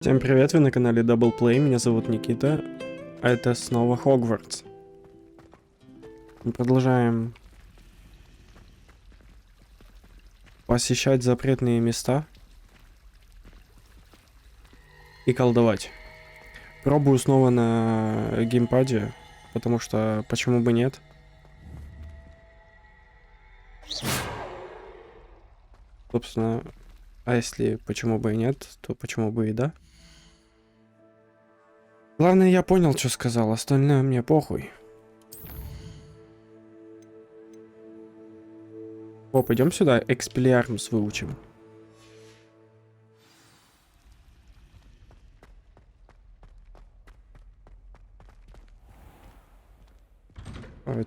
Всем привет, вы на канале Double Play, меня зовут Никита, а это снова Хогвартс. Мы продолжаем посещать запретные места и колдовать. Пробую снова на геймпаде, потому что почему бы нет. Собственно, а если почему бы и нет, то почему бы и да. Главное, я понял, что сказал, остальное мне похуй. О, пойдем сюда, экспеллиармус выучим.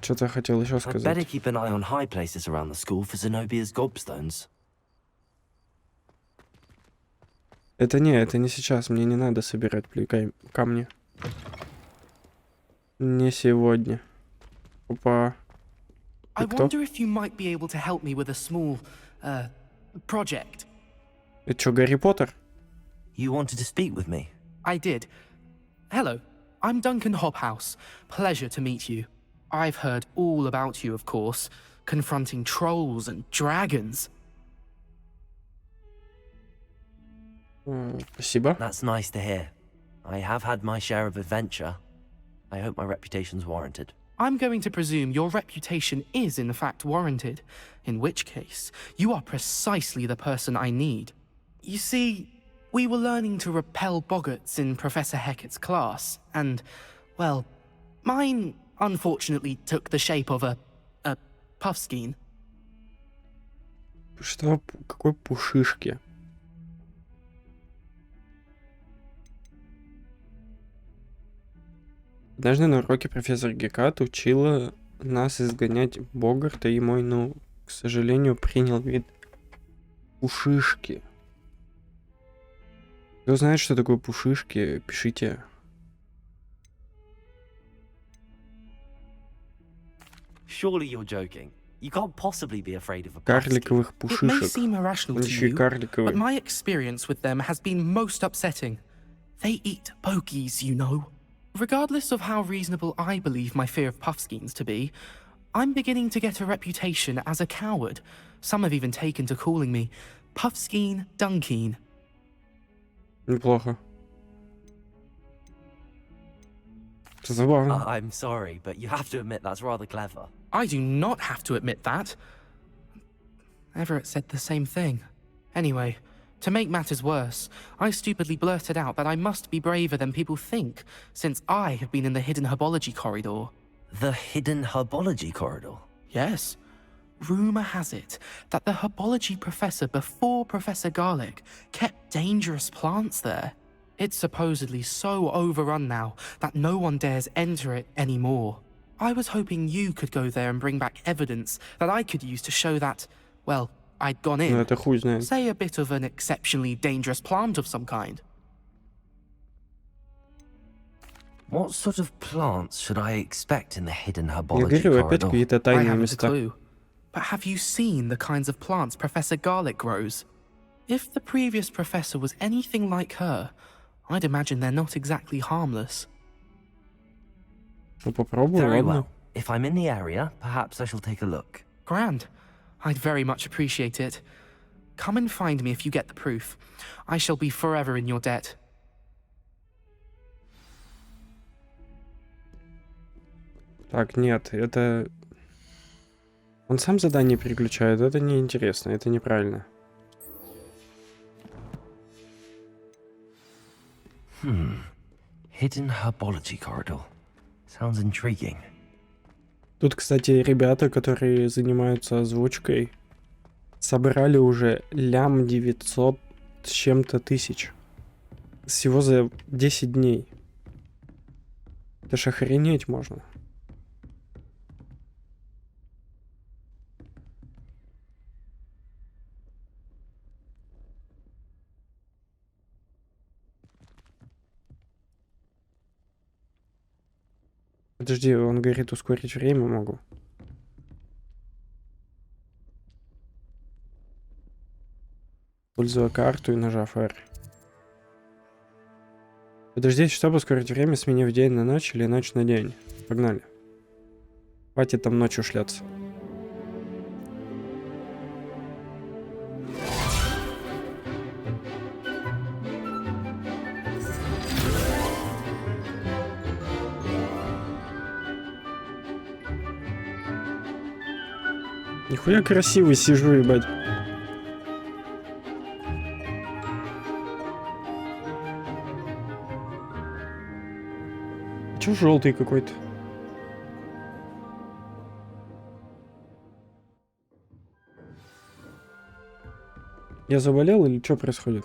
Что-то хотел еще сказать. Это не сейчас, мне не надо собирать камни. Не сегодня. Опа. I wonder if you might be able to help me with a small, project. Это что, Гарри Поттер? You wanted to speak with me? I did. Hello, I'm Duncan Hobhouse. Pleasure to meet you. I've heard all about you, of course, confronting trolls and dragons. Спасибо. That's nice to hear. I have had my share of adventure. I hope my reputation's warranted. I'm going to presume your reputation is in fact warranted, in which case, you are precisely the person I need. You see, we were learning to repel boggarts in Professor Hecat's class, and, well, mine unfortunately took the shape of a puffskein. Что? Какой пушишки? Однажды на уроке профессор Гекат учила нас изгонять Богарта, и мой, к сожалению, принял вид пушишки. Кто знает, что такое пушишки, пишите. Surely you're joking. You can't possibly be afraid of a Карликовых It may пушишек. seem irrational Он to еще и you, but карликовый. my experience with them has been most upsetting. They eat bogies, you know. Regardless of how reasonable I believe my fear of puffskeins to be, I'm beginning to get a reputation as a coward. Some have even taken to calling me Puffskeen Dunkeen. Неплохо. Забавно. I'm sorry, but you have to admit that's rather clever. I do not have to admit that. Everett said the same thing. Anyway, to make matters worse, I stupidly blurted out that I must be braver than people think, since I have been in the hidden herbology corridor. The hidden herbology corridor? Yes. Rumour has it that the herbology professor before Professor Garlic kept dangerous plants there. It's supposedly so overrun now that no one dares enter it anymore. I was hoping you could go there and bring back evidence that I could use to show that, well, I'd gone in. Ну это хуй знает. Say a bit of an exceptionally dangerous plant of some kind. What sort of plants should I expect in the hidden Я herbology говорю, опять corridor? какие-то I тайные haven't a места. clue. But have you seen the kinds of plants Professor Garlic grows? If the previous professor was anything like her, I'd imagine they're not exactly harmless. Ну попробуй, Very ладно. well. If I'm in the area, perhaps I shall take a look. Grand. I'd very much appreciate it. Come and find me if you get the proof. I shall be forever in your debt. Так, нет, это... Он сам задание переключает, это неинтересно, это неправильно. Hidden herbology corridor. Sounds intriguing. Тут, кстати, ребята, которые занимаются озвучкой, собрали уже 900 с чем-то тысяч. Всего за 10 дней. Это ж охренеть можно. Подожди, он говорит, ускорить время могу. Используя карту и нажав R. Подождите, чтобы ускорить время, сменив день на ночь или ночь на день. Погнали. Хватит там ночью шляться. Нихуя красивый сижу, ебать. Чё желтый какой-то? Я заболел или что происходит?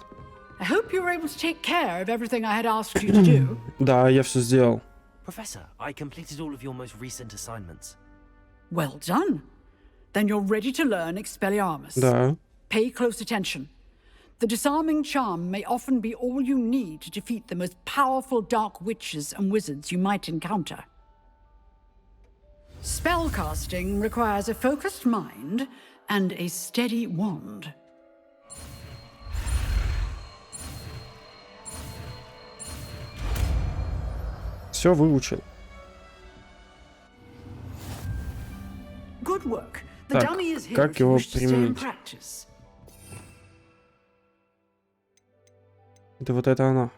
I hope you were able to take care of everything I had asked you to do. Да, я все сделал. Professor, I completed all of your most recent assignments. Well done. Then you're ready to learn Expelliarmus. Да. Pay close attention. The disarming charm may often be all you need to defeat the most powerful dark witches and wizards you might encounter. Spellcasting requires a focused mind and a steady wand. Все выучил. Good work. The Так, dummy is here как if you его wish to stay in применить? practice. Это вот это оно.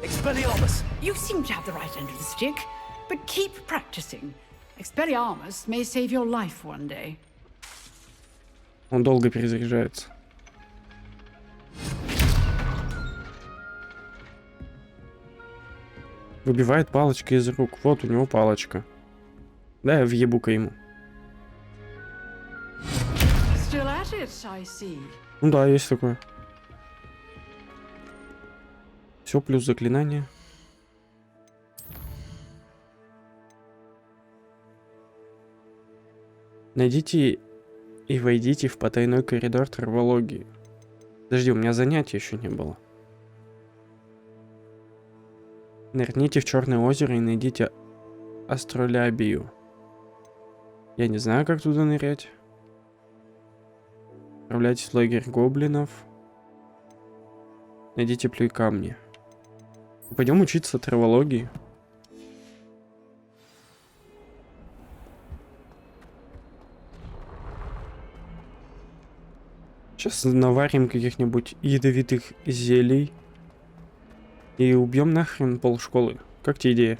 Expelliarmus! You seem to have the right end of the stick, but keep practicing. Expelliarmus may save your life one day. Он долго перезаряжается. Выбивает палочки из рук. Вот у него палочка. Да, я въебу-ка ему. Still at it, I see. Ну да, есть такое. Все, плюс заклинание. Найдите и войдите в потайной коридор травологии. Подожди, у меня занятия еще не было. Нырните в Черное озеро и найдите астролябию. Я не знаю, как туда нырять. Отправляйтесь в лагерь гоблинов. Найдите плюй камни. Пойдем учиться травологии. Сейчас наварим каких-нибудь ядовитых зелий. И убьем нахрен полшколы. Как тебе идея?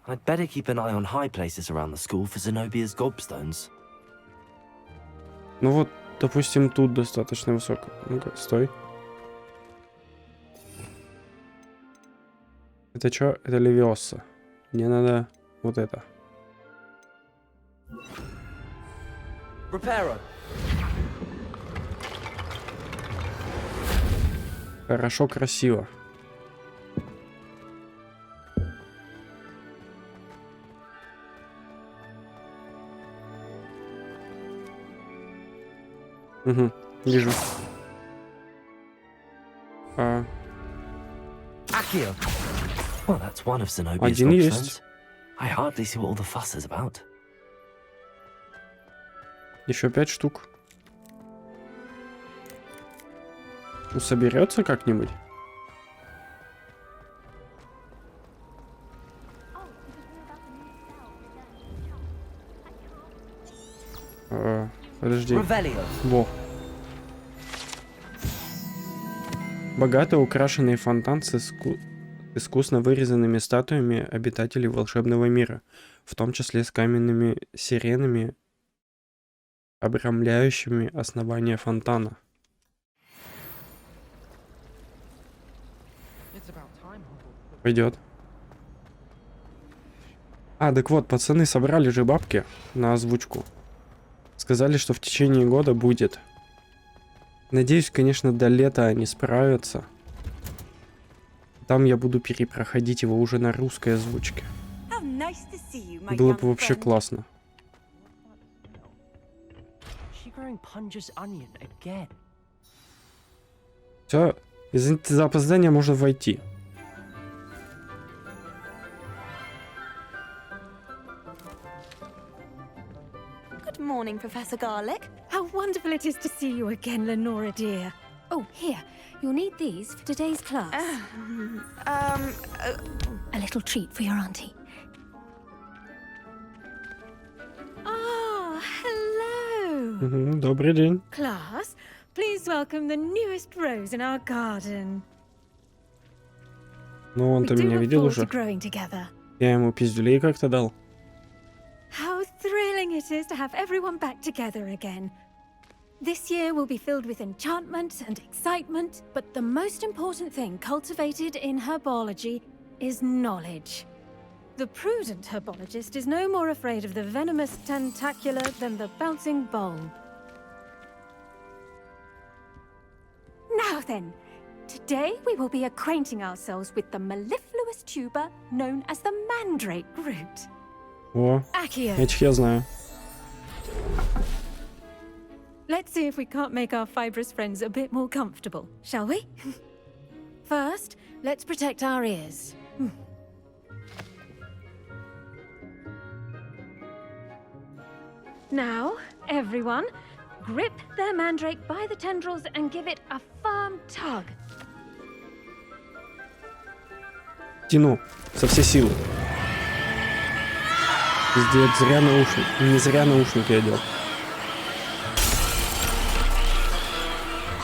I'd better keep an eye on high places around the school for Zenobia's gobstones. Ну вот, допустим, тут достаточно высоко. Ну-ка, стой. Это что? Это левиоса. Мне надо вот это. Reparo! Хорошо, красиво. Угу, вижу. Accio! Well, that's one of Zenobia's Один gobstones. есть. I hardly see what all the fuss is about. Еще 5 штук. Ну, соберется как-нибудь? Подожди. Revelio! Во. Богато украшенный фонтан с искусно вырезанными статуями обитателей волшебного мира, в том числе с каменными сиренами, обрамляющими основание фонтана. Пойдет. А, так вот, пацаны собрали же бабки на озвучку. Сказали, что в течение года будет. Надеюсь, конечно, до лета они справятся. Там я буду перепроходить его уже на русской озвучке. Было бы вообще классно. Все, из-за опоздания можно войти. Professor Garlic. How wonderful it is to see you again, Lenora dear. Oh, here. You'll need these for today's class. A little treat for your auntie. Oh, hello. Добрый день. Class, please welcome the newest rose in our garden. Ну, он-то We do меня look видел forward to уже. growing together. Я ему пиздюлей как-то дал. How thrilling it is to have everyone back together again. This year will be filled with enchantment and excitement, but the most important thing cultivated in herbology is knowledge. The prudent herbologist is no more afraid of the venomous tentacula than the bouncing bulb. Now then, today we will be acquainting ourselves with the mellifluous tuber known as the mandrake root. О, Accio. этих я знаю. Let's see if we can't make our fibrous friends a bit more comfortable, shall we? First, let's protect our ears. Now, everyone, grip their mandrake by the tendrils and give it a firm tug. Тяну со всей силы. Пиздец, зря наушник. Не зря наушники одел.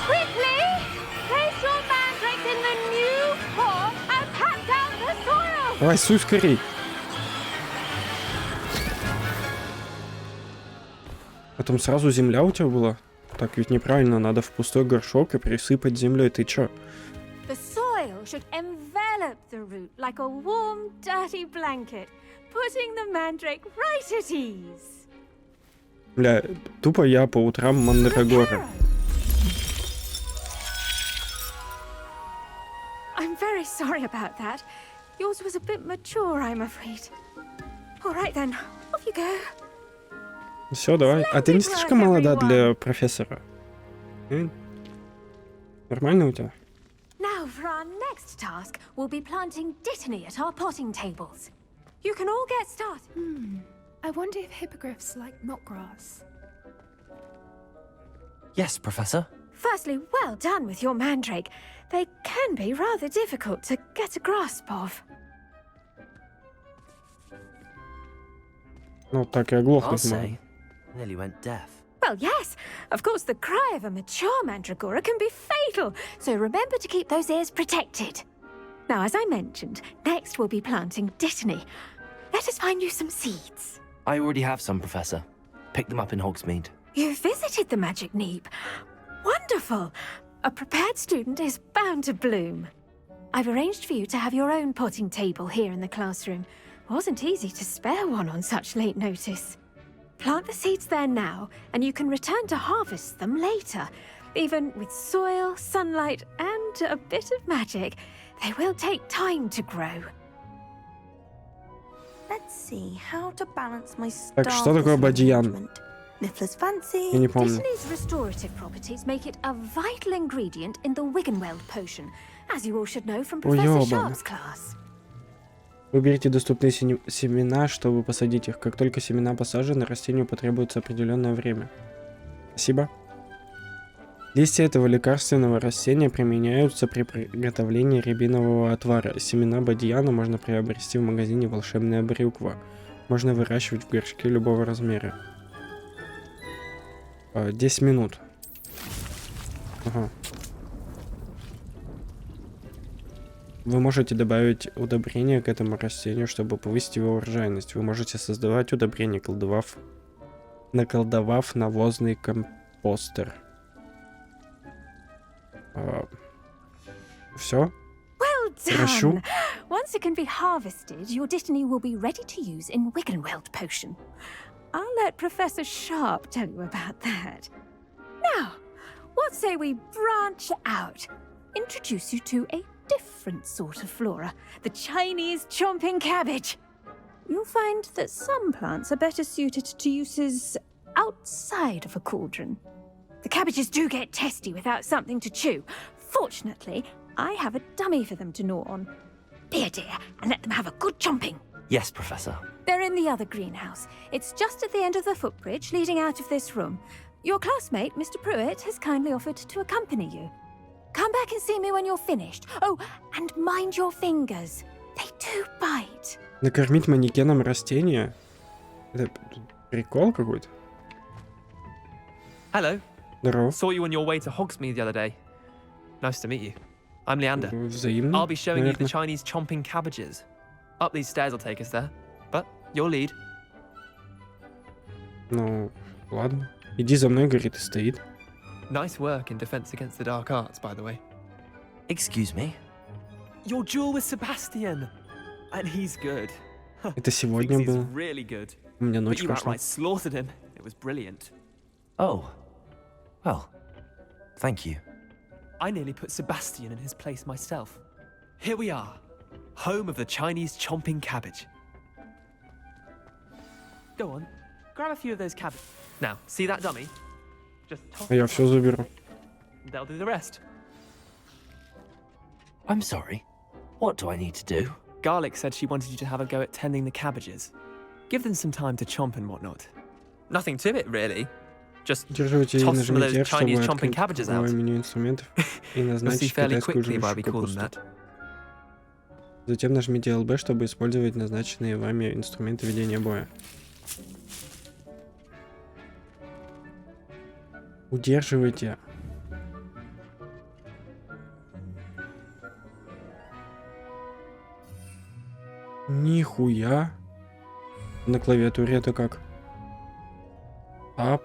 Quickly, place your mandrake in the new pot and pat down the soil. Давай, суй скорей. Потом сразу земля у тебя была? Так ведь неправильно, надо в пустой горшок и присыпать землей. Ты чё? The soil should envelop the root like a warm, dirty blanket, putting the mandrake right at ease. Бля, тупо я по утрам мандрагора. I'm very sorry about that. Yours was a bit mature, I'm afraid. All right then, off you go. Все, давай. А ты не слишком молода для профессора? Нормально у тебя? Now for our next task, we'll be planting dittany at our potting tables. You can all get started. I wonder if hippogriffs like knotgrass. Yes, Professor. Firstly, well done with your mandrake. They can be rather difficult to get a grasp of. Ну, так и I'll оглохнуть say, можно. nearly went deaf. Well, yes. Of course, the cry of a mature mandragora can be fatal, so remember to keep those ears protected. Now, as I mentioned, next we'll be planting dittany. Let us find you some seeds. I already have some, Professor. Picked them up in Hogsmeade. You visited the Magic Neep. Wonderful. A prepared student is bound to bloom. I've arranged for you to have your own potting table here in the classroom. Wasn't easy to spare one on such late notice. Plant the seeds there now, and you can return to harvest them later. Even with soil, sunlight, and a bit of magic, they will take time to grow. Let's see how to balance my Так, что такое бадьян? Niffler's fancy. Я не помню. Dittany's restorative properties make it a vital ingredient in the Wiggenweld potion, as you all should know from Ой, Professor ёбана. Sharp's class. Выберите доступные семена, чтобы посадить их. Как только семена посажены, растению потребуется определенное время. Спасибо. Листья этого лекарственного растения применяются при приготовлении рябинового отвара. Семена бадьяна можно приобрести в магазине «Волшебная брюква». Можно выращивать в горшке любого размера. 10 минут. Ага. Вы можете добавить удобрения к этому растению, чтобы повысить его урожайность. Вы можете создавать удобрения, наколдовав навозный компостер. Все? Well Прошу. done! Once it can be harvested, your dittany will be ready to use in Wiggenweld potion. I'll let Professor Sharp tell you about that. Now, what say we branch out? Introduce you to a different sort of flora, the Chinese chomping cabbage. You'll find that some plants are better suited to uses outside of a cauldron. The cabbages do get testy without something to chew. Fortunately, I have a dummy for them to gnaw on. Here, dear, and let them have a good chomping. Yes, Professor. They're in the other greenhouse. It's just at the end of the footbridge leading out of this room. Your classmate, Mr. Pruitt, has kindly offered to accompany you. Come back and see me when you're finished. Oh, and mind your fingers. They do bite. Накормить манекеном растения? Это прикол какой-то? Hello. Здорово. Saw you on your way to Hogsmeade the other day. Nice to meet you. I'm Leander. Взаимно, I'll be showing you the наверное. Chinese chomping cabbages. Up these stairs will take us there. But your lead. Ну, ладно. Иди за мной, говорит, и стоит. Nice work in defense against the dark arts, by the way. Excuse me? Your duel with Sebastian. And he's good. Это сегодня Thinks he's было. really good. У меня But ночь you прошла. outright slaughtered him. It was brilliant. Oh. Well, thank you. I nearly put Sebastian in his place myself. Here we are. Home of the Chinese chomping cabbage. Go on. Grab a few of those cabbages. Now, see that dummy? Just toss А я it все up. заберу. They'll do the rest. I'm sorry. What do I need to do? Garlic said she wanted you to have a go at tending the cabbages. Give them some time to chomp and whatnot. Nothing to it, really. Just Удерживайте и toss some of нажмите those F, чтобы Chinese chomping открыть cabbages круговое out. меню инструментов и You'll see назначить fairly китайскую quickly why we жующую call them капусту. that. Затем нажмите LB, чтобы использовать назначенные вами инструменты ведения боя. Удерживайте. Нихуя. На клавиатуре это как? Ап.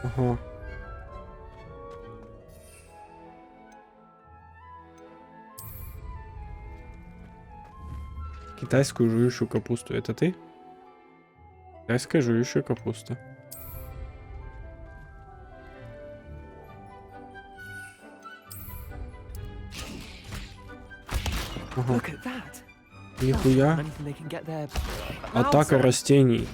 Ага. Китайскую жующую капусту. Это ты? Китайская жующая капуста. Ага. Look at that. Нихуя. Anything they can get their Атака mouths on. растений.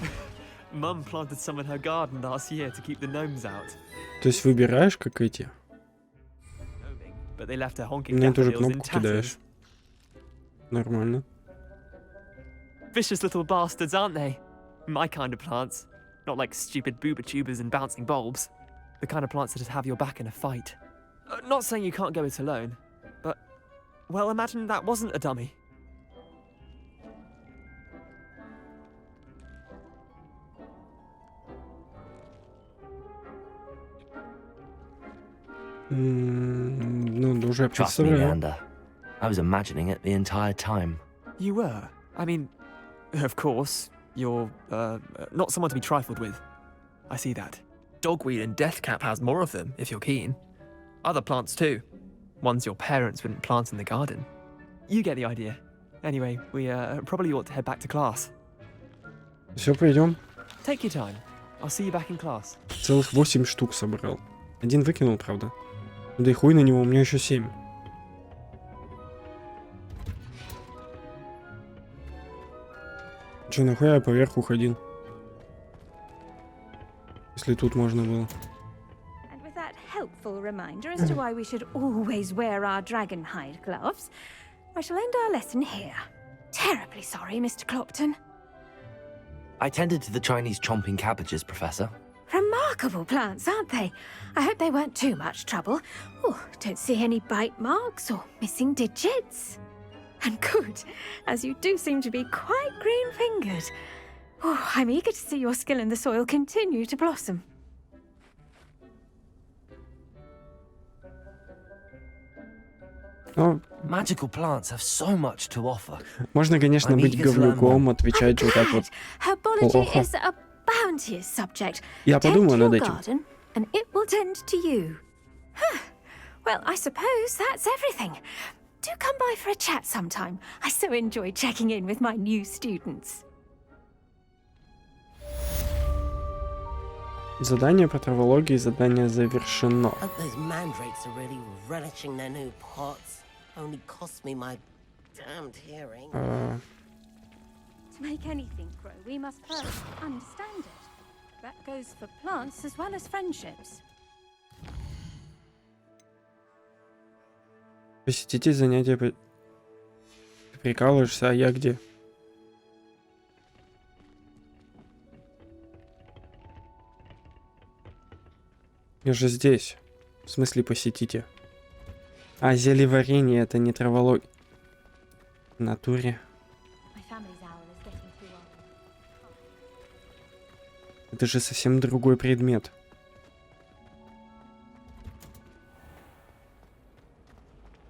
Mum planted some in her garden last year to keep the gnomes out. То есть выбираешь, как эти? But they left her honking На эту же daffodils in кнопку кидаешь. tatters. Нормально. Vicious little bastards, aren't they? My kind of plants. Not like stupid booba tubers and bouncing bulbs. The kind of plants that just have your back in a fight. Not saying you can't go it alone, but... Well, imagine that wasn't a dummy. Ну, уже Trust me, представляю. Leander. I was imagining it the entire time. You were? I mean, of course, you're, not someone to be trifled with. I see that. Dogweed and deathcap has more of them, if you're keen. Other plants too. Ones your parents wouldn't plant in the garden. You get the idea. Anyway, we, probably ought to head back to class. Все, пойдем. Take your time. I'll see you back in class. Целых 8 штук собрал. Один выкинул, правда. Ну да и хуй на него, у меня еще 7. Че, нахуя я поверху ходил? Если тут можно было. And with that helpful reminder as to why we should always wear our dragon hide gloves, I shall end our lesson here. Terribly sorry, Mr. Clopton. I tended to the Chinese chomping cabbages, Professor. Remarkable plants, aren't they? I hope they weren't too much trouble. Oh, don't see any bite marks or missing digits. And good, as you do seem to be quite green-fingered. Oh, I'm eager to see your skill in the soil continue to blossom. Ну, Magical plants have so much to offer. можно, конечно, I'm быть eager to learn говнюком, more. отвечать вот так вот. Herbology Плохо. is a bounteous subject. Я Tend подумаю your над этим. garden, and it will tend to you. Huh. Well, I suppose that's everything. Do come by for a chat sometime. I so enjoy checking in with my new students. Задание по травологии, задание завершено. Hope those mandrakes are really relishing their new pots. Only cost me my damned hearing. To make anything grow, we must first understand it. That goes for plants as well as friendships. Посетите занятия по... Прикалываешься, а я где? Я же здесь. В смысле, посетите. А зелье варенье это не траволог. В натуре. Это же совсем другой предмет.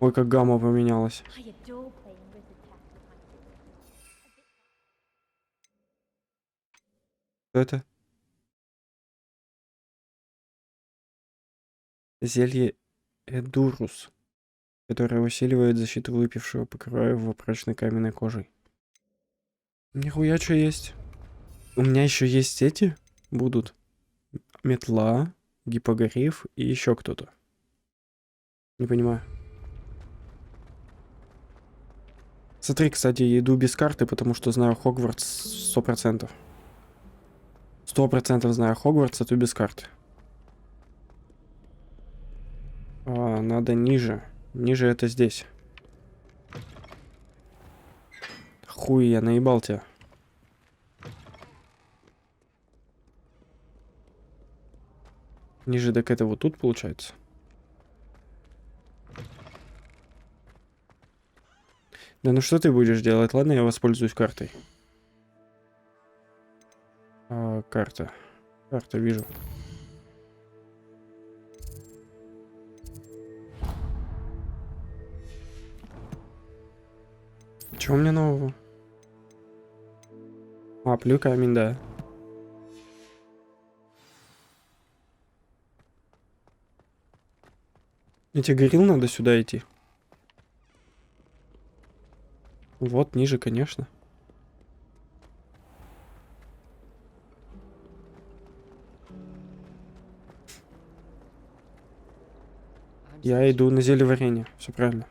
Ой, как гамма поменялась. Что это? Зелье Эдурус, которое усиливает защиту выпившего, покрывая его прочной каменной кожей. Нихуя, что есть. У меня еще есть эти будут. Метла, гиппогриф и еще кто-то. Не понимаю. Смотри, кстати, я иду без карты, потому что знаю Хогвартс 100%. 100% знаю Хогвартс, а то без карты. Надо ниже. Ниже это здесь. Хуй, я наебал тебя. Ниже так это вот тут получается. Да ну что ты будешь делать? Ладно, я воспользуюсь картой. Карта. Карта, вижу. Чего у меня нового? Плюй камень, да. Я тебе говорил, надо сюда идти. Вот, ниже, конечно. Я иду на зелье варенье. Все правильно.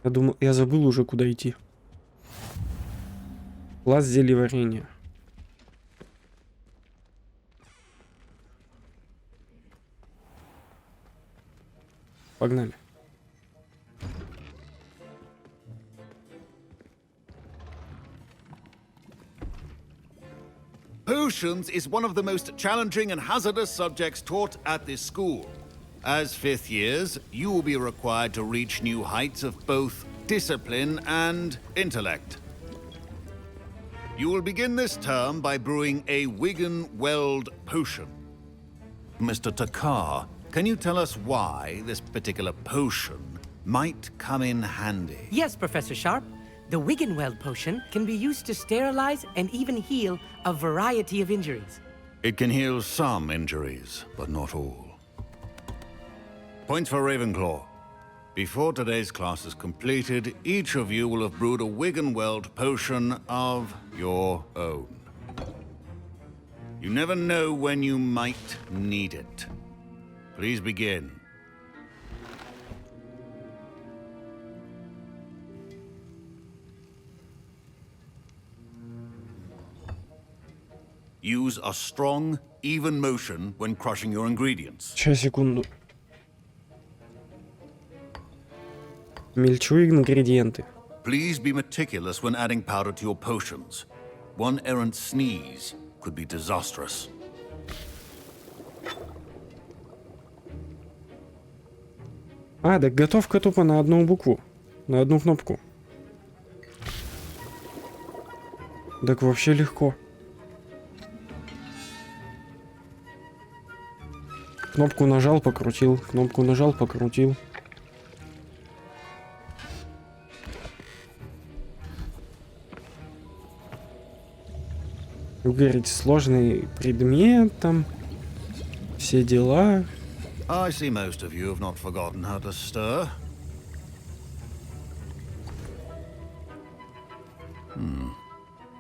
Я думал, я забыл уже, куда идти. Класс зелье варенья. Погнали. Potions is one of the most challenging and hazardous subjects taught at this school. As fifth years, you will be required to reach new heights of both discipline and intellect. You will begin this term by brewing a Wigan-Weld potion. Mr. Takar, can you tell us why this particular potion might come in handy? Yes, Professor Sharp. The Wigan-Weld potion can be used to sterilize and even heal a variety of injuries. It can heal some injuries, but not all. Points for Ravenclaw. Before today's class is completed, each of you will have brewed a Wigan-Weld potion of your own. You never know when you might need it. Please begin. Use a strong, even motion when crushing your ingredients. Сейчас, секунду. Мельчу ингредиенты. Please be meticulous when adding powder to your potions. One errant sneeze could be disastrous. Так готовка тупо на одну букву. На одну кнопку. Так вообще легко. Кнопку нажал, покрутил. Кнопку нажал, покрутил. Вы говорите, сложный предмет там. Все дела. I see most of you have not forgotten how to stir.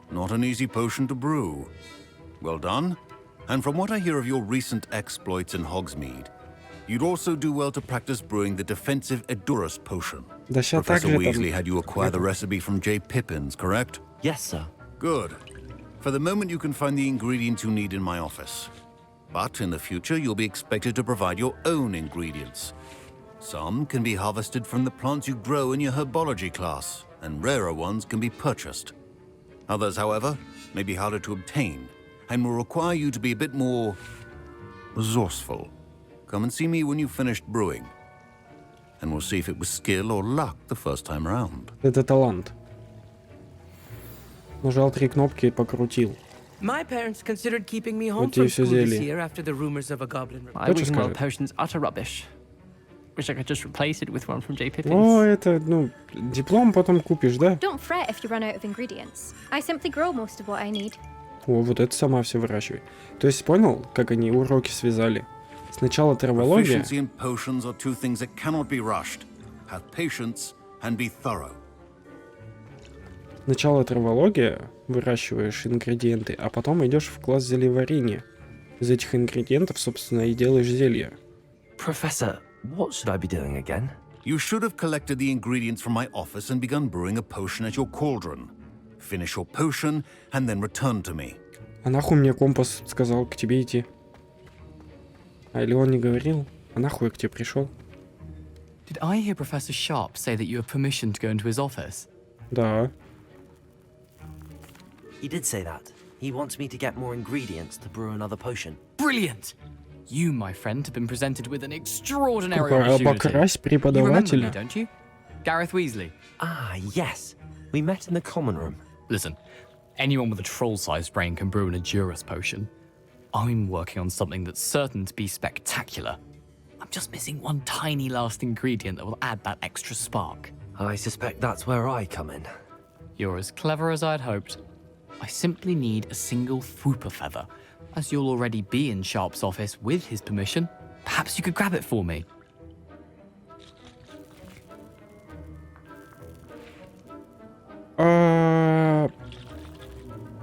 Not an easy potion to brew. Well done. And from what I hear of your recent exploits in Hogsmeade, you'd also do well to practice brewing the defensive Edurus potion. Professor Weasley had you acquire the recipe from J. Pippin's, correct? Yes, sir. Good. For the moment, you can find the ingredients you need in my office. But in the future, you'll be expected to provide your own ingredients. Some can be harvested from the plants you grow in your herbology class, and rarer ones can be purchased. Others, however, may be harder to obtain, and will require you to be a bit more resourceful. Come and see me when you've finished brewing, and we'll see if it was skill or luck the first time around. Это талант. Нажал 3 кнопки и покрутил. My parents considered keeping me home Вот тебе from всё school this зелье. year after the rumors of a goblin. My Кто что Wiggenweld скажет? potion's utter rubbish. Wish I could just replace it with one from J. О, Pippin's. это, ну, диплом потом купишь, да? Don't fret if you run out of ingredients. I simply grow most of what I need. О, вот это сама все выращивай. То есть понял, как они уроки связали? Сначала травология. Proficiency in potions are two things that cannot be rushed. Have patience and be thorough. Сначала травология, выращиваешь ингредиенты, а потом идешь в класс зельеварения. Из этих ингредиентов, собственно, и делаешь зелье. Professor, what should I be doing again? You should have collected the ingredients from my office and begun brewing a potion at your cauldron. Finish your potion and then return to me. А нахуй мне компас сказал к тебе идти? А или он не говорил? А нахуй я к тебе пришел? Did I hear Professor Sharp say that you have permission to go into his office? Да. He did say that. He wants me to get more ingredients to brew another potion. Brilliant! You, my friend, have been presented with an extraordinary Какой opportunity. обокрась You remember me, преподавателя. don't you? Gareth Weasley. Ah, yes. We met in the common room. Listen, anyone with a troll-sized brain can brew an Edurus potion. I'm working on something that's certain to be spectacular. I'm just missing one tiny last ingredient that will add that extra spark. I suspect that's where I come in. You're as clever as I'd hoped. I simply need a single Fwooper feather. As you'll already be in Sharp's office with his permission, perhaps you could grab it for me.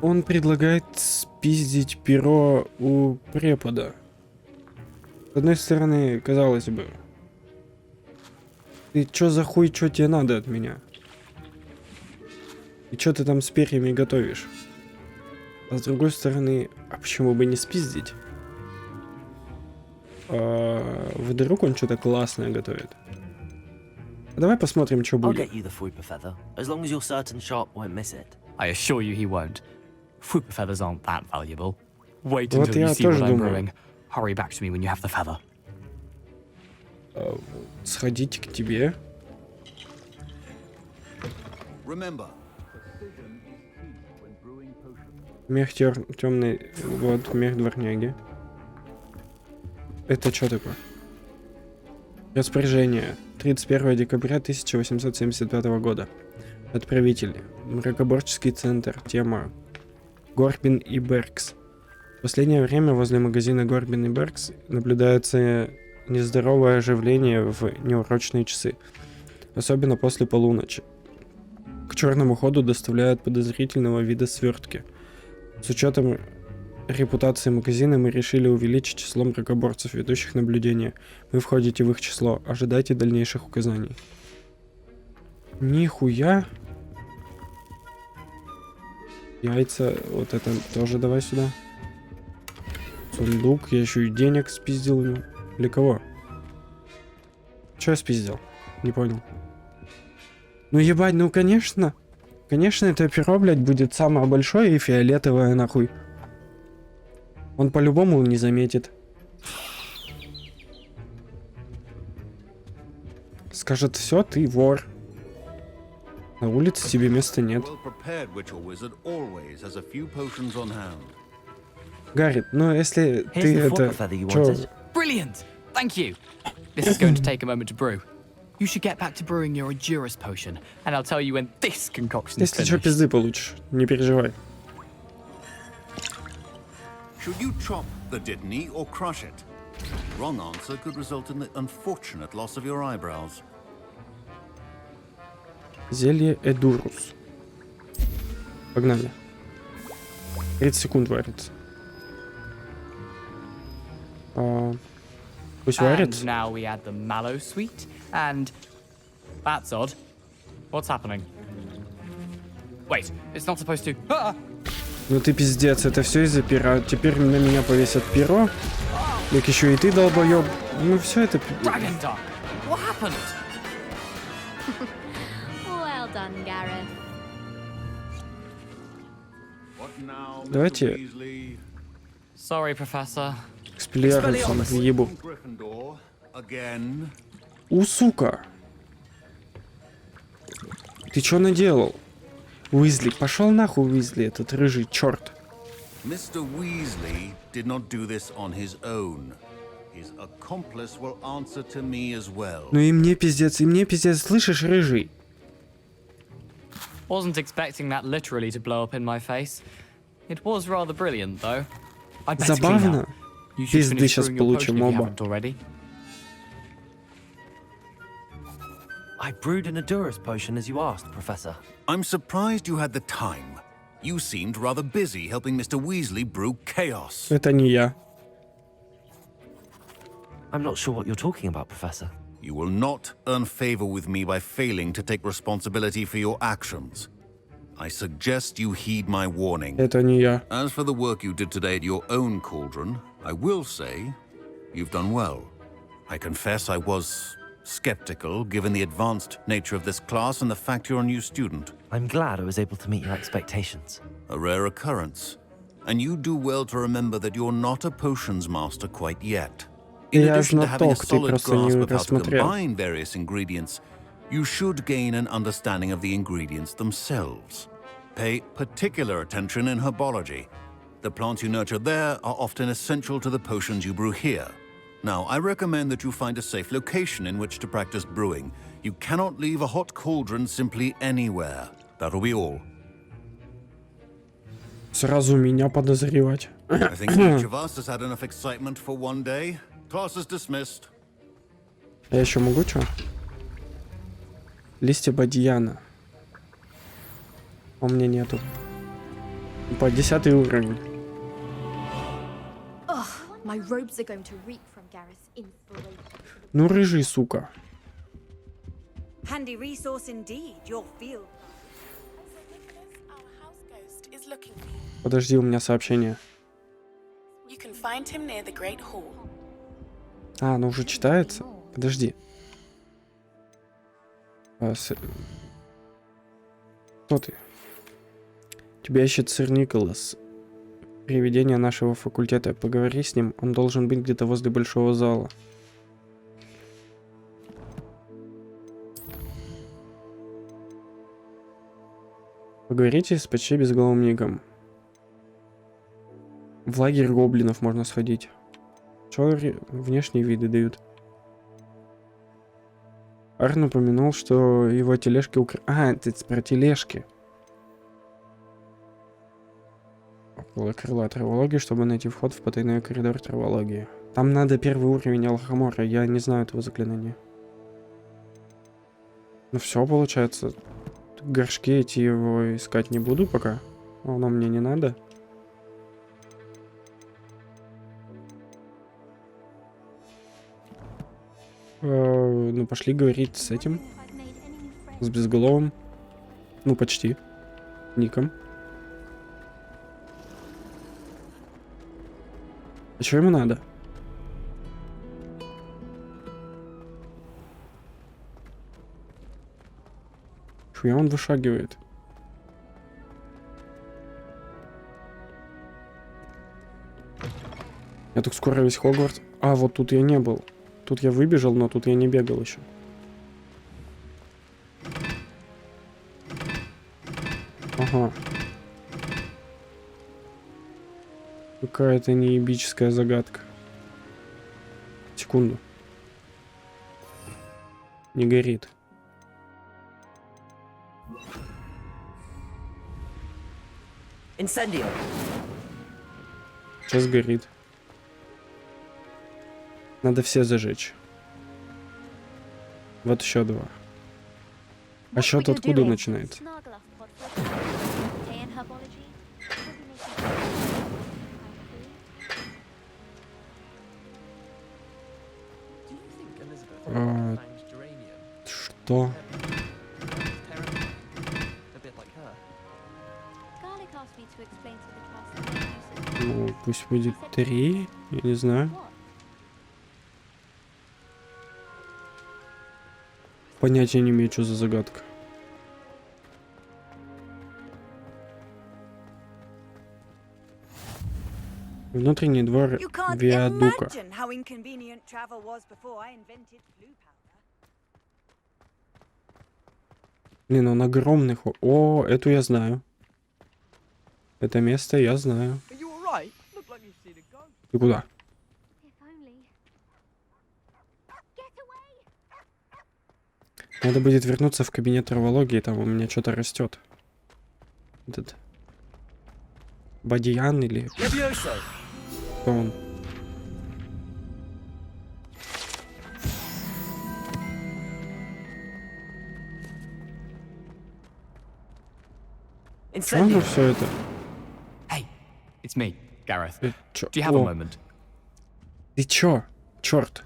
Он предлагает спиздить перо у препода. С одной стороны, казалось бы, ты чё за хуй, чё тебе надо от меня? И чё ты там с перьями готовишь? А с другой стороны, а почему бы не спиздить? Вдруг он что-то классное готовит. Давай посмотрим, что I'll будет. get you the Fwooper feather, as long as you're certain Sharp won't miss it. I assure you he won't. Fwooper feathers aren't that valuable. Wait Вот until я you see тоже what I'm думаю. brewing. Hurry back to me when you have the feather. Сходите к тебе. Remember, Мех темный. Вот, мех дворняги. Это что такое? Распоряжение. 31 декабря 1875 года. Отправитель. Мракоборческий центр. Тема. Горбин и Беркс. В последнее время возле магазина Горбин и Беркс наблюдается нездоровое оживление в неурочные часы. Особенно после полуночи. К черному ходу доставляют подозрительного вида свертки. С учетом репутации магазина мы решили увеличить число мракоборцев, ведущих наблюдения. Вы входите в их число. Ожидайте дальнейших указаний. Нихуя. Яйца. Вот это тоже давай сюда. Сундук. Я еще и денег спиздил у него. Для кого? Че я спиздил? Не понял. Ну ебать, ну конечно. Конечно, это перо, блядь, будет самое большое и фиолетовое, нахуй. Он по-любому не заметит. Скажет, все, ты вор. На улице тебе места нет. well-prepared witch or wizard always has a few potions on hand. Гарри, ну если Here's ты the это... Fwooper feather you чё? wanted. Brilliant! Thank you! This is going to take a moment to brew. You should get back to brewing your Edurus potion, and I'll tell you when this concoction is Если что, finished. пизды получишь. Не переживай. Should you chop the Dittany or crush it? Wrong answer could result in the unfortunate loss of your eyebrows. Зелье Эдурус. Погнали. 30 секунд варится. Пусть варится. And now we add the mallow sweet, and that's odd. What's happening? Wait, it's not supposed to. Ah! Ну ты пиздец, это все из-за пера. Теперь на меня повесят перо. Так еще и ты, долбоеб. Ну все это... Dragon Duck! What happened? Well son, Gareth. Давайте Sorry, Professor. экспеллируемся в ебу. Сука! Ты чё наделал? Уизли, пошел нахуй, Уизли, этот рыжий черт. Mr. Weasley did not do this on his own. His accomplice will answer to me as well. Ну и мне пиздец, слышишь, рыжий? Wasn't expecting that literally to blow up in my face. It was rather brilliant, though. I'd better clean Забавно. up. You should Пизды finish сейчас brewing your получим potion if you оба. haven't already. I brewed an Adurus potion as you asked, Professor. I'm surprised you had the time. You seemed rather busy helping Mr. Weasley brew chaos. Это не я. I'm not sure what you're talking about, Professor. You will not earn favor with me by failing to take responsibility for your actions. I suggest you heed my warning. Это не я. As for the work you did today at your own cauldron, I will say you've done well. I confess I was skeptical given the advanced nature of this class and the fact you're a new student. I'm glad I was able to meet your expectations. A rare occurrence. And you do well to remember that you're not a potions master quite yet. In Я addition to having a знаток, ты solid просто не grasp of how to рассмотрел. combine various ingredients, you should gain an understanding of the ingredients themselves. Pay particular attention in herbology. The plants you nurture there are often essential to the potions you brew here. Now, I recommend that you find a safe location in which to practice brewing. You cannot leave a hot cauldron simply anywhere. That'll be all. Сразу меня подозревать. I think each of us has had enough excitement for one day. Class is dismissed. Я еще могу что? Листья бадьяна. У меня нету. По 10-й уровень. Ugh, my robes are going to reek from Gareth's inspiration. Ну, рыжий, сука. Handy resource indeed, your field. Подожди, у меня сообщение. You can find him near the Great Hall. А, оно уже читается? Подожди. Кто ты? Тебя ищет сэр Николас. Привидение нашего факультета. Поговори с ним. Он должен быть где-то возле большого зала. Поговорите с почти безголовым нигом. В лагерь гоблинов можно сходить. Что внешние виды дают? Арн упомянул, что его тележки А, это про тележки. Около крыла травологии, чтобы найти вход в потайной коридор травологии. Там надо первый уровень Алхамора, я не знаю этого заклинания. Ну все, получается. Горшки эти его искать не буду пока. Оно мне не надо. Ну, пошли говорить с этим. С безголовым. Ну, почти. Ником. А что ему надо? Чуя он вышагивает. Я так скоро весь Хогвартс. А, вот тут я не был. Тут я выбежал, но тут я не бегал еще. Ага. Какая-то неебическая загадка. Секунду. Не горит. Incendio. Сейчас горит. Надо все зажечь. Вот еще 2. А счет откуда начинается? Что? Ну, пусть будет 3, я не знаю. Понятия не имею, что за загадка. Внутренний двор You can't виадука. imagine how inconvenient travel was before I invented blue powder. Блин, он огромный. О, эту я знаю. Это место я знаю. Ты куда? Надо будет вернуться в кабинет травологии, там у меня что-то растет. Этот Бадьян или кто он? Что оно все это? Hey, it's me, Gareth. Чё? Do you have a О, moment? ты чё? Черт.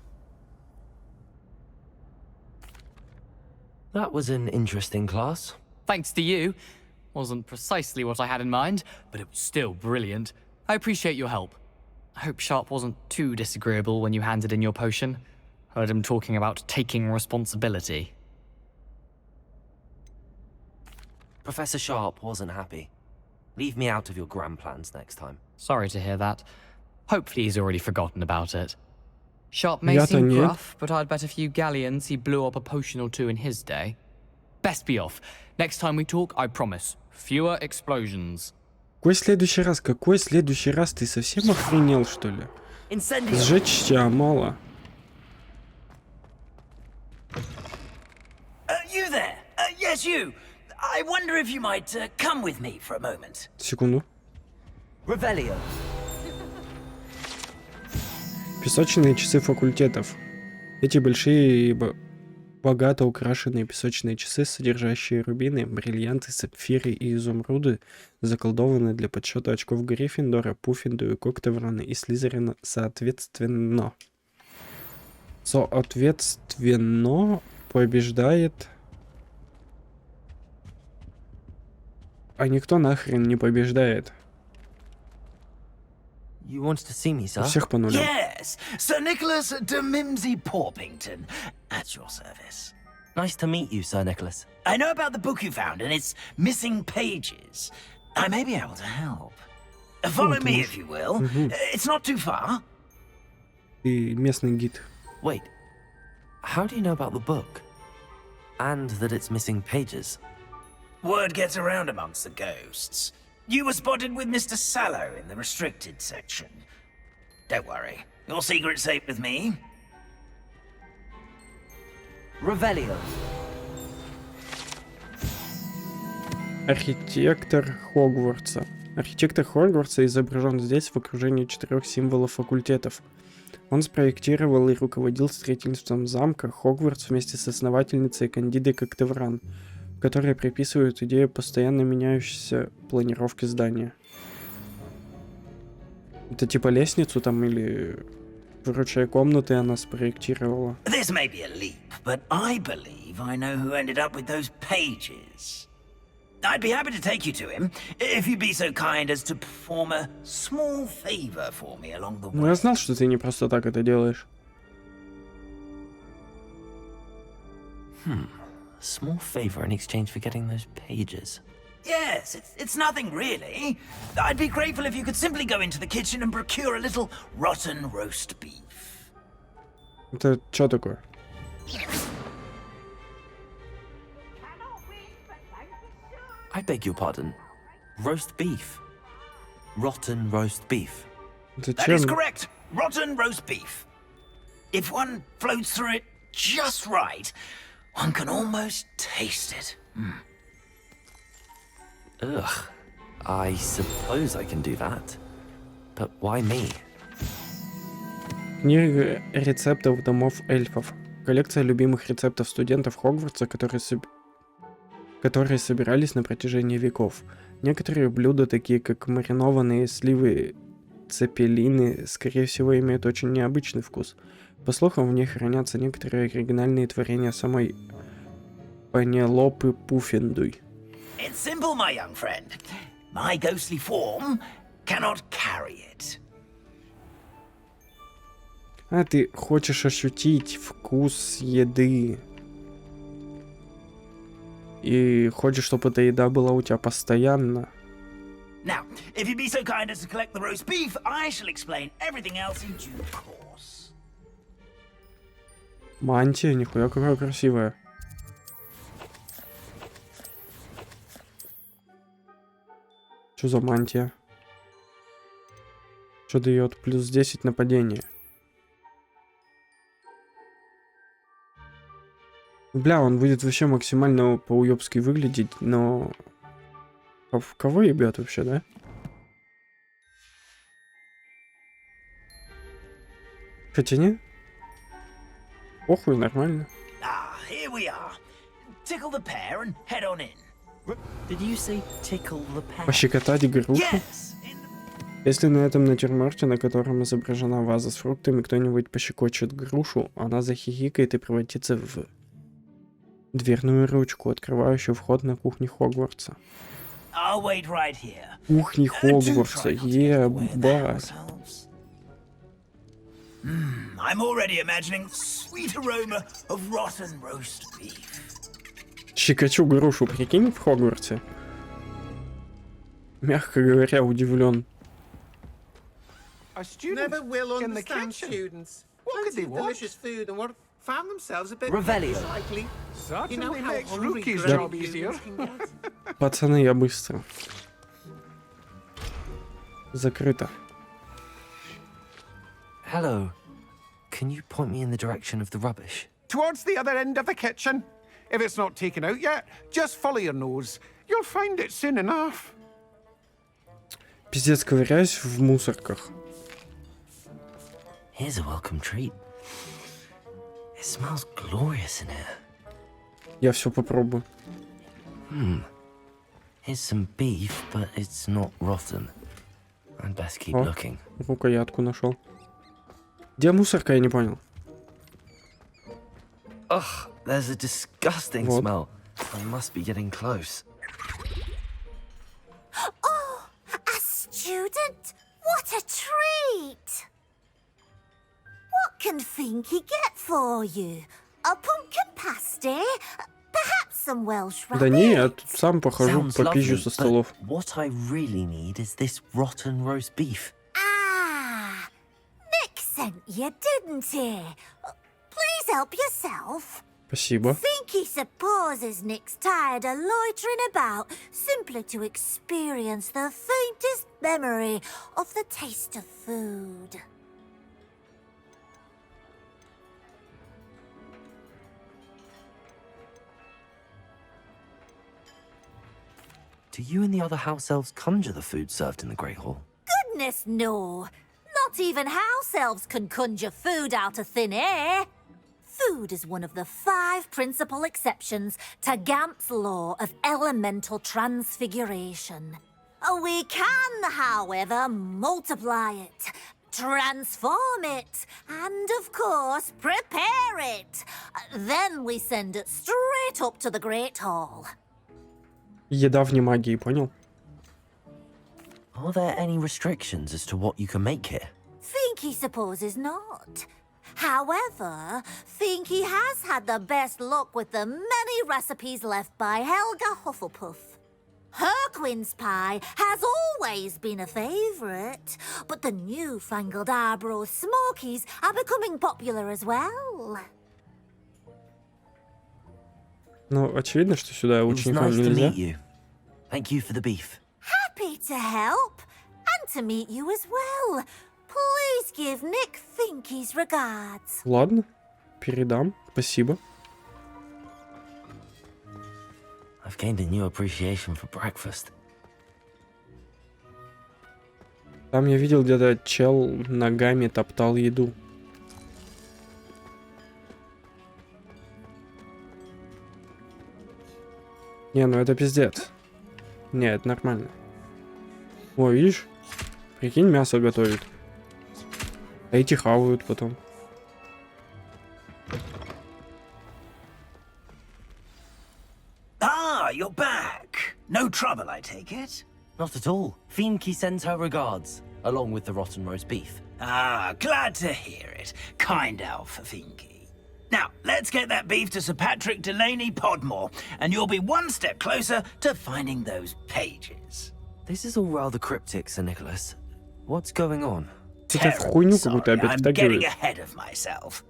That was an interesting class. Thanks to you. Wasn't precisely what I had in mind, but it was still brilliant. I appreciate your help. I hope Sharp wasn't too disagreeable when you handed in your potion. Heard him talking about taking responsibility. Professor Sharp wasn't happy. Leave me out of your grand plans next time. Sorry to hear that. Hopefully he's already forgotten about it. Sharp may Я-то seem нет. gruff, but I'd bet a few galleons he blew up a potion or two in his day. Best be off. Next time we talk, I promise. Fewer explosions. Какой следующий раз? Какой следующий раз? Ты совсем охренел, что ли? Сжечь тебя мало. You there? Yes, you. I wonder if you might come with me for a moment. Секунду. Revelio. Песочные часы факультетов. Эти большие и богато украшенные песочные часы, содержащие рубины, бриллианты, сапфиры и изумруды, заколдованы для подсчета очков Гриффиндора, Пуффиндуя, Коктеврана и Слизерина соответственно. Соответственно побеждает... А никто нахрен не побеждает. You wanted to see me, sir? У всех по нулям. Yes, Sir Nicholas de Mimsy Porpington, at your service. Nice to meet you, Sir Nicholas. I know about the book you found and its missing pages. I may be able to help. Follow me, if you will. It's not too far. Ты местный гид. Wait, how do you know about the book? And that it's missing pages? Word gets around amongst the ghosts. You were spotted with Mr. Sallow in the restricted section. Don't worry, your secret's safe with me. Revelio. Архитектор Хогвартса. Архитектор Хогвартса изображен здесь в окружении 4 символов факультетов. Он спроектировал и руководил строительством замка Хогвартс вместе с основательницей Кандидой Коктевран, которые приписывают идею постоянно меняющейся планировки здания. Это типа лестницу там или прочие комнаты она спроектировала. This may be a leap, but I believe I know who ended up with those pages. I'd be happy to take you to him, if you'd be so kind as to perform a small favor for me along the way. Ну я знал, что ты не просто так это делаешь. Small favor in exchange for getting those pages. Yes, it's nothing really. I'd be grateful if you could simply go into the kitchen and procure a little rotten roast beef. Это что такое? I beg your pardon. Roast beef. Rotten roast beef. That is correct. Rotten roast beef. If one floats through it just right, one can almost taste it. Ugh. I suppose I can do that. But why me? Книга рецептов домов эльфов. Коллекция любимых рецептов студентов Хогвартса, которые собирались на протяжении веков. Некоторые блюда, такие как маринованные сливы цепелины, скорее всего, имеют очень необычный вкус. По слухам, в ней хранятся некоторые оригинальные творения самой Пенелопы Пуффиндуй. It's simple, my young friend. My ghostly form cannot carry it. А ты хочешь ощутить вкус еды. И хочешь, чтобы эта еда была у тебя постоянно. Now, if you'd be so kind as to collect the roast beef, I shall explain everything else in due course. Мантия, нихуя какая красивая. Что за мантия? Что дает? Плюс 10 нападения. Бля, он будет вообще максимально по-уёбски выглядеть, но... Кого ебет вообще, да? Хотя не? Похуй, нормально. Here we are. Tickle the pear and head on in. Did you say tickle the pear? Пощекотать грушу? Если на этом натюрморте, на котором изображена ваза с фруктами, кто-нибудь пощекочет грушу, она захихикает и превратится в дверную ручку, открывающую вход на кухню Хогвартса. I'll wait right here. Кухни Хогвартса, ебать. I'm already imagining sweet aroma of rotten roast beef. Щекочу грушу, прикинь, в Хогвартсе. Мягко говоря, удивлен. Never will understand students. What could they want? Delicious food and what found themselves a bit likely. You know how hungry students can get. Пацаны, я быстро. Закрыто. Hello. Can you point me in the direction of the rubbish? Towards the other end of the kitchen. If it's not taken out yet, just follow your nose. You'll find it soon enough. Пиздец, ковыряюсь в мусорках. Here's a welcome treat. It smells glorious in here. Я все попробую. Here's some beef, but it's not rotten. I'd best keep looking. Рукоятку нашел. Где мусорка, я не понял. Ugh, there's a disgusting smell. I must be getting close. Oh, a student? What a treat! What can Finky get for you? A pumpkin pasty? Perhaps some Welsh rabbit? Да не, я тут сам похожу, попизжу со столов. What I really need is this rotten roast beef. Ah, Nick sent you, didn't he? Please help yourself. Спасибо. Finky supposes Nick's tired of loitering about simply to experience the faintest memory of the taste of food. Do you and the other house elves conjure the food served in the Great Hall? Goodness, no. Not even house elves can conjure food out of thin air. Food is one of the 5 principal exceptions to Gamp's law of elemental transfiguration. We can, however, multiply it, transform it, and, of course, prepare it. Then we send it straight up to the Great Hall. Еда вне магии, понял? Are there any restrictions as to what you can make here? Finky supposes not. However, Finky has had the best luck with the many recipes left by Helga Hufflepuff. Her quince pie has always been a favourite, but the newfangled Arbroath Smokies are becoming popular as well. Ну, очевидно, что сюда It was ученикам nice to нельзя. meet you. Thank you for the beef. Happy to help, and to meet you as well. Please give Nick Finky's regards. Ладно, передам. Спасибо. I've gained a new appreciation for breakfast. Там я видел, где-то чел ногами топтал еду. Не, ну это пиздец. Не, это нормально. О, видишь? Прикинь, мясо готовит. А эти хавают потом. Ah, you're back. No trouble, I take it? Not at all. Finky sends her regards, along with the rotten roast beef. Ah, glad to hear it. Kind elf, Finky. Now, let's get that beef to Sir Patrick Delaney Podmore, and you'll be one step closer to finding those pages. This is all rather cryptic, Sir Nicholas. What's going on? Terribly sorry, I'm getting ahead of myself.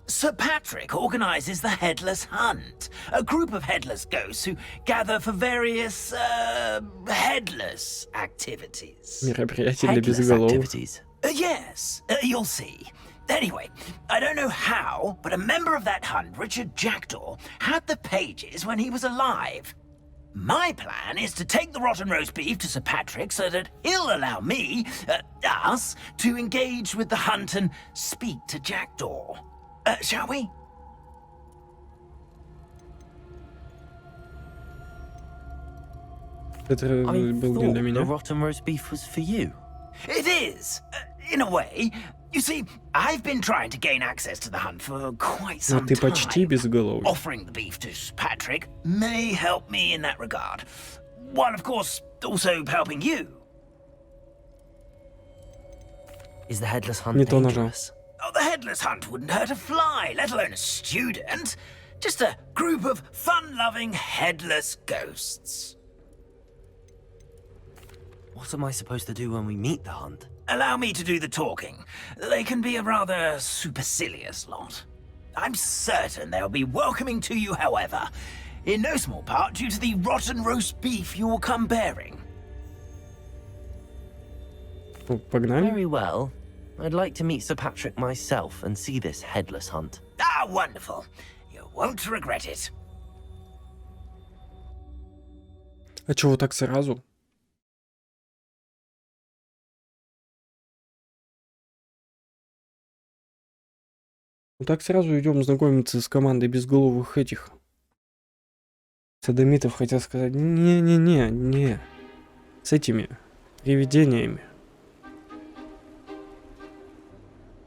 Sir Patrick organizes the Headless Hunt, a group of headless ghosts who gather for various, headless activities. Мероприятие для безголовых. Yes, you'll see. Anyway, I don't know how, but a member of that hunt, Richard Jackdaw, had the pages when he was alive. My plan is to take the rotten roast beef to Sir Patrick so that he'll allow me, us, to engage with the hunt and speak to Jackdaw. Shall we? Это был не для меня. The rotten roast beef was for you. It is, in a way. You see, I've been trying to gain access to the hunt for quite some Но ты почти безголовый. Offering the beef to Patrick may help me in that regard. While, of course, also helping you. Is the Headless Hunt Не то нажал. dangerous? Oh, the Headless Hunt wouldn't hurt a fly, let alone a student. Just a group of fun-loving headless ghosts. What am I supposed to do when we meet the hunt? Allow me to do the talking. They can be a rather supercilious lot. I'm certain they'll be welcoming to you, however, in no small part due to the rotten roast beef you'll come bearing. Погнали? Very well. I'd like to meet Sir Patrick myself and see this Headless Hunt. Ah, wonderful. You won't regret it. А чего так сразу? Ну так сразу идем знакомиться с командой безголовых этих садомитов, хотел сказать. Не. С этими привидениями.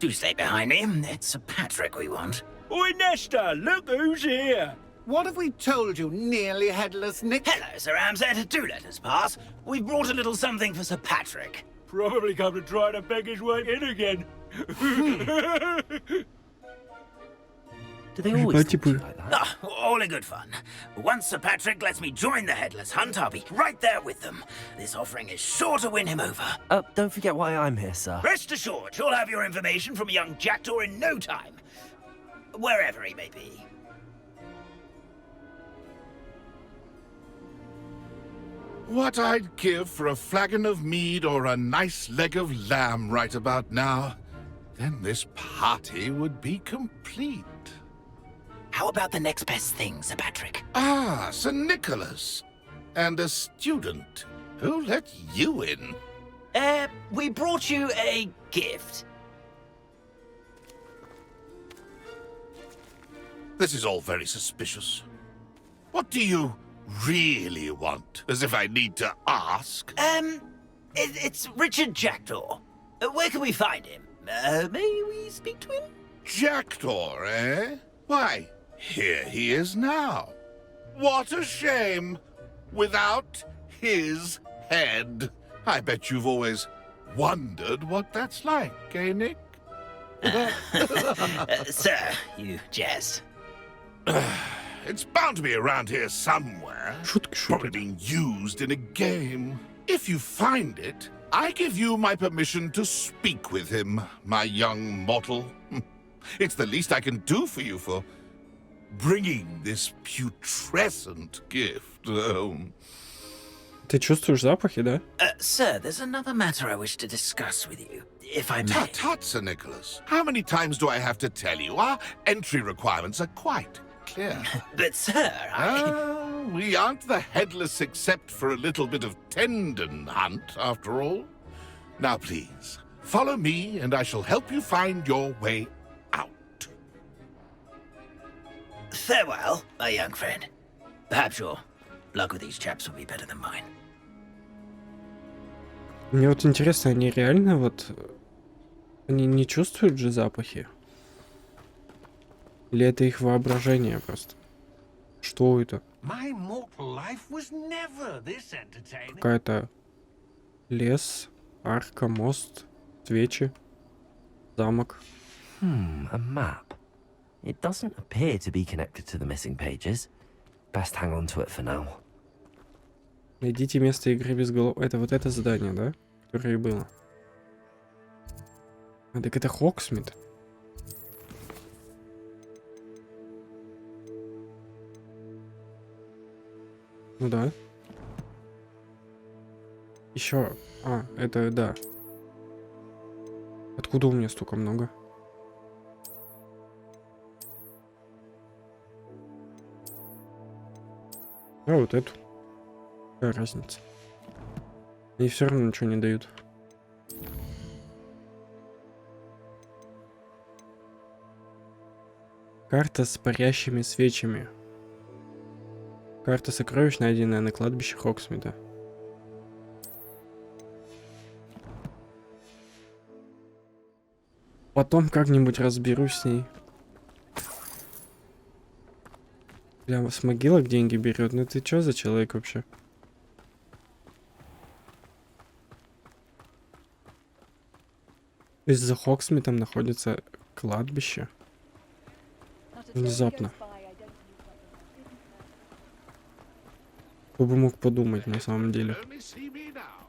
Do stay behind me. It's Sir Patrick we want. Oi, Nesta, look who's here. What have we told you, nearly headless Nick? Hello, Sir Ramsed. Do let us pass. We've brought a little something for Sir Patrick. Probably come to try to beg his way in again. Do they always talk to you like that? Ah, all in good fun. Once Sir Patrick lets me join the Headless Hunt, I'll be right there with them. This offering is sure to win him over. Don't forget why I'm here, sir. Rest assured, you'll have your information from a young Jackdaw in no time. Wherever he may be. What I'd give for a flagon of mead or a nice leg of lamb right about now. Then this party would be complete. How about the next best thing, Sir Patrick? Ah, Sir Nicholas. And a student. Who let you in? We brought you a gift. This is all very suspicious. What do you really want? As if I need to ask. It's Richard Jackdaw. Where can we find him? May we speak to him? Jackdaw, eh? Why, here he is now. What a shame. Without his head. I bet you've always wondered what that's like, eh, Nick? Sir, you jest. It's bound to be around here somewhere. Probably being used in a game. If you find it, I give you my permission to speak with him, my young mortal. It's the least I can do for you for bringing this putrescent gift home. Ты чувствуешь запахи, да? Sir, there's another matter I wish to discuss with you, if I may. Tut, Sir Nicholas. How many times do I have to tell you? Our entry requirements are quite clear. But, sir, we aren't the headless except for a little bit of tendon hunt, after all. Now, please, follow me, and I shall help you find your way out. Farewell, my young friend. Perhaps your luck with these chaps will be better than mine. Мне вот интересно, они реально вот... Они не чувствуют же запахи? Или это их воображение просто? Что это? Какая-то лес, арка, мост, свечи, замок. A map. It doesn't appear to be connected to the missing pages. Best hang on to it for now. Найдите место игры без голов. Это вот это задание, да? Которое и было. А, так это Хогсмит. Ну да. Еще. А, это да. Откуда у меня столько много? А вот эту. Какая разница? И все равно ничего не дают. Карта с парящими свечами. Карта сокровищ, найденная на кладбище Хогсмита. Потом как-нибудь разберусь с ней. Бля, с могилок деньги берет. Ну ты чё за человек вообще? То есть за Хогсмитом находится кладбище. Внезапно. Кто бы мог подумать на самом деле.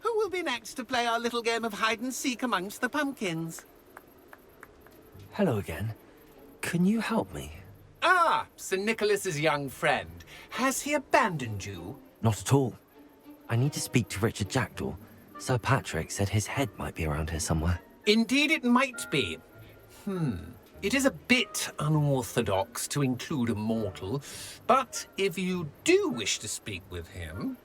Who will be next to play our little game of hide and seek amongst the pumpkins? Hello again. Can you help me? Ah, Sir Nicholas's young friend. Has he abandoned you? Not at all. I need to speak to Richard Jackdaw. Sir Patrick said his head might be around here somewhere. Indeed it might be. It is a bit unorthodox to include a mortal, but if you do wish to speak with him...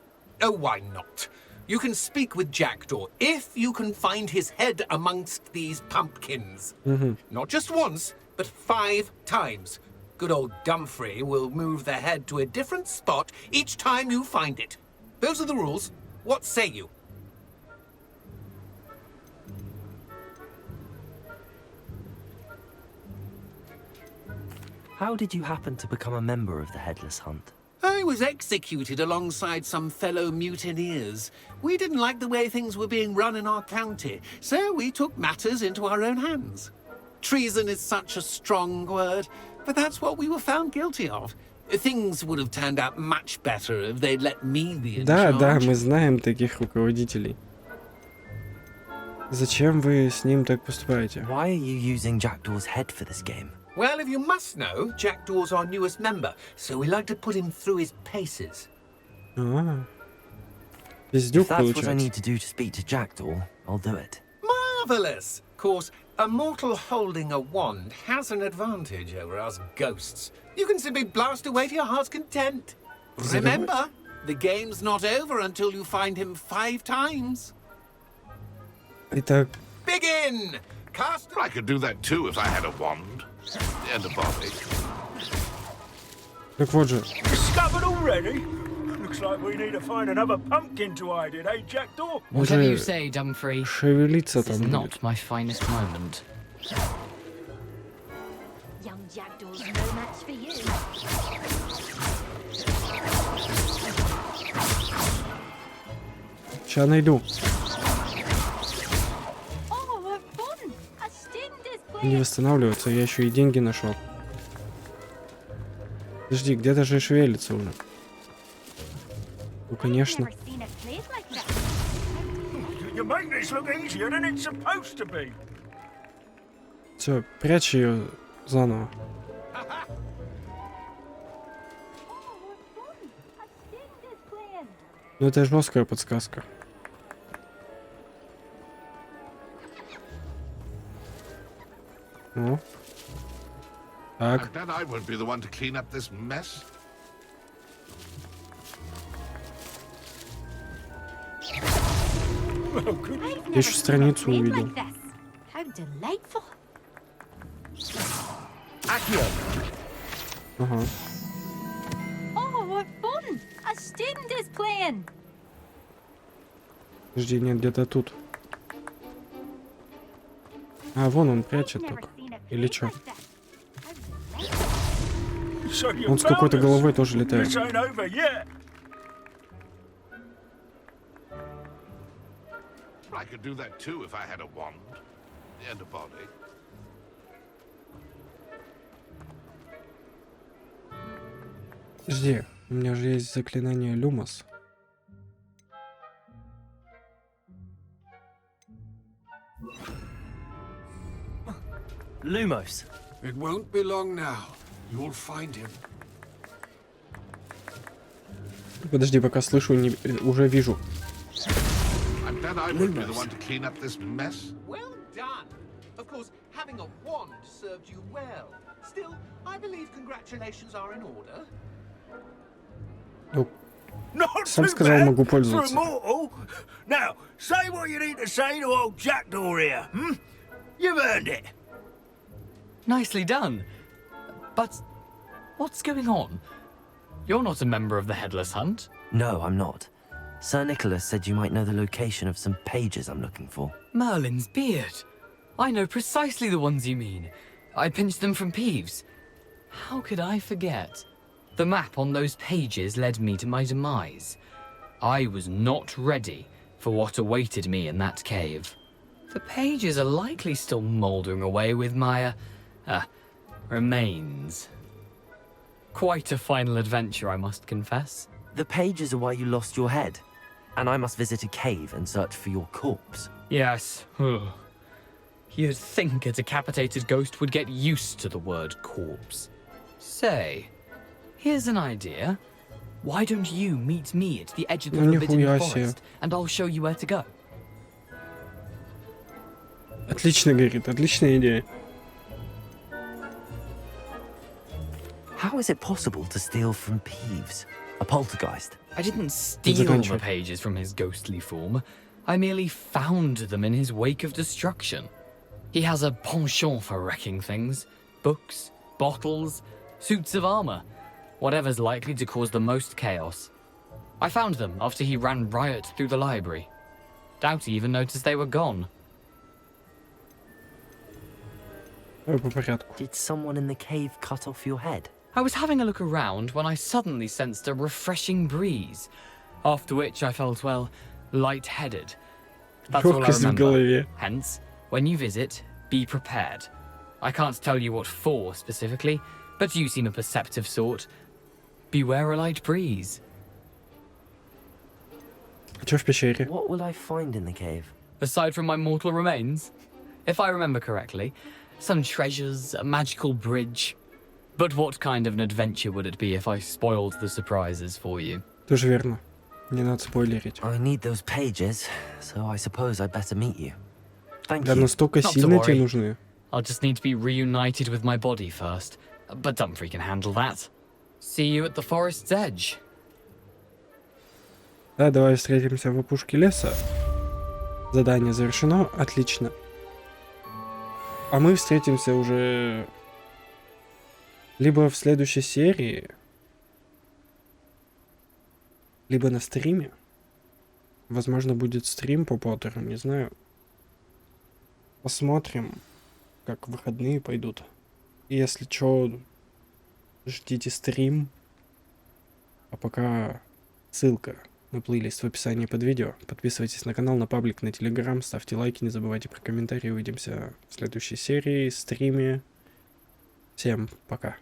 Oh, why not? You can speak with Jackdaw if you can find his head amongst these pumpkins. Not just once, but 5 times. Good old Dumfrey will move the head to a different spot each time you find it. Those are the rules. What say you? How did you happen to become a member of the Headless Hunt? I was executed alongside some fellow mutineers. We didn't like the way things were being run in our county, so we took matters into our own hands. Treason is such a strong word, but that's what we were found guilty of. Things would have turned out much better if they'd let me be in charge. Да, мы знаем таких руководителей. Зачем вы с ним так поступаете? Why are you using Jackdaw's head for this game? Well, if you must know, Jackdaw's our newest member, so we like to put him through his paces. If that's what I need to do to speak to Jackdaw, I'll do it. Marvelous! Of course, a mortal holding a wand has an advantage over us ghosts. You can simply blast away to your heart's content. Remember, the game's not over until you find him 5 times. Итак. Begin! Cast. I could do that too if I had a wand and a body. Так вот же. Discovered already? Looks like we need to find another pumpkin to hide in, eh, Jackdaw? Whatever you say, Dumfrey. Шевелиться This is там not будет. my finest moment. Young Jackdaw's no match for you. Сейчас найду. Не восстанавливаться, я еще и деньги нашел. Подожди, где-то же шевелится уже. Ну, конечно. Все, прячь ее заново. Ну, это жесткая подсказка. Ну. Так. I bet I won't be the one to clean up this mess. Я еще страницу увидел. Ага. Подожди, нет, где-то тут. А, вон он прячет только. Или что? Он с какой-то головой тоже летает. I could do that too if I had a wand and a body. Подожди, у меня же есть заклинание Люмос. Lumos. It won't be long now. You'll find him. Подожди, пока слышу, уже вижу. I bet I would be the one to clean up this mess. Well done. Of course, having a wand served you well. Still, I believe congratulations are in order. Ну, сам сказал, могу пользоваться. Now, say what you need to say to old Jackdaw here, hmm? You've earned it. Nicely done. But what's going on? You're not a member of the Headless Hunt. No, I'm not. Sir Nicholas said you might know the location of some pages I'm looking for. Merlin's beard. I know precisely the ones you mean. I pinched them from Peeves. How could I forget? The map on those pages led me to my demise. I was not ready for what awaited me in that cave. The pages are likely still mouldering away with my, remains. Quite a final adventure, I must confess. The pages are why you lost your head, and I must visit a cave and search for your corpse. Yes. You'd think a decapitated ghost would get used to the word corpse. Say, here's an idea. Why don't you meet me at the edge of the Forbidden Forest, and I'll show you where to go? Отлично, говорит, отличная идея. How is it possible to steal from Peeves? A poltergeist? I didn't steal the pages from his ghostly form. I merely found them in his wake of destruction. He has a penchant for wrecking things. Books, bottles, suits of armor. Whatever's likely to cause the most chaos. I found them after he ran riot through the library. Doubt he even noticed they were gone. Did someone in the cave cut off your head? I was having a look around when I suddenly sensed a refreshing breeze, after which I felt, well, lightheaded. That's all I remember. Hence, when you visit, be prepared. I can't tell you what for specifically, but you seem a perceptive sort. Beware a light breeze. What will I find in the cave? Aside from my mortal remains, if I remember correctly, some treasures, a magical bridge. But what kind of an adventure would it be if I spoiled the surprises for you? Тоже верно. Не надо спойлерить. I need those pages, so I suppose I better meet you. Thank Да you. настолько сильно тебе нужны. I'll just need to be reunited with my body first, but Dumfrey can handle that. See you at the forest's edge. Да, давай встретимся в опушке леса. Задание завершено, отлично. А мы встретимся уже либо в следующей серии, либо на стриме. Возможно, будет стрим по Поттеру, не знаю. Посмотрим, как выходные пойдут. И если что, ждите стрим. А пока ссылка на плейлист в описании под видео. Подписывайтесь на канал, на паблик, на телеграм, ставьте лайки, не забывайте про комментарии. Увидимся в следующей серии, стриме. Всем пока.